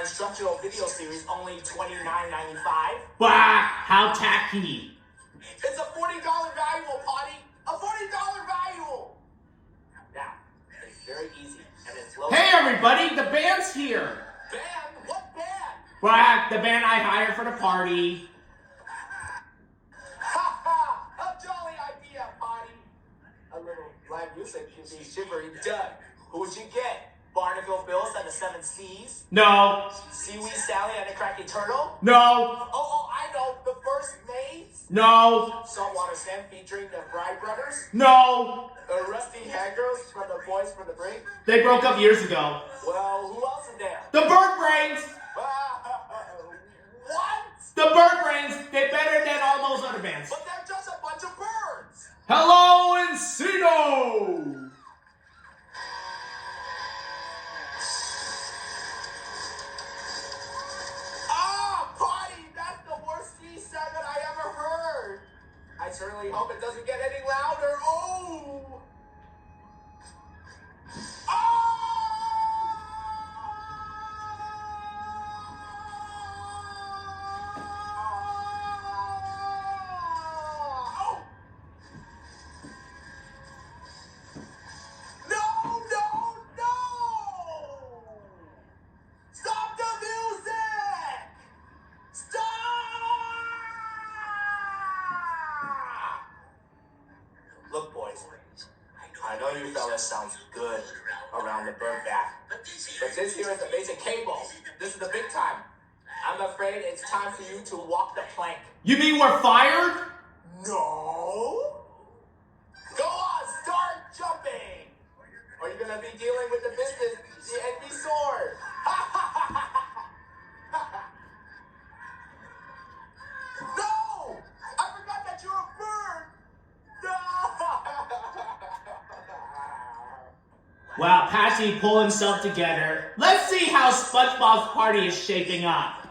instructional video series only $29.95. Wow, how tacky. It's a $40 value, Potty. A $40 value. Now, it's very easy and it's low. Hey everybody, the band's here. Band? What band? Wow, the band I hired for the party. Ha ha! A jolly idea, Potty. A little live music can be shivery done. Who would you get? Barnacle Bills and the Seven Seas? No. Seaweed Sally and the Cracky Turtle? No. Oh, I know. The First Maids? No. Saltwater Sam featuring the Bride Brothers? No. The Rusty Hangers from the Boys from the Brink? They broke up years ago. Well, who else is there? The Bird Brains. What? The Bird Brains. They're better than all those other bands. But they're just a bunch of birds. Hello, Encino. I certainly hope it doesn't get any louder. Oh! Oh! No! Stop the music! Stop! Look, boys, I know you fellas sounds good around the bird bath, but this here is the basic cable. This is the big time. I'm afraid it's time for you to walk the plank. You mean we're fired? No. Go on, start jumping. Or you're gonna be dealing with the business, the envy sword. No! I forgot that you're a bird. Wow, Patchy pulled himself together. Let's see how SpongeBob's party is shaping up.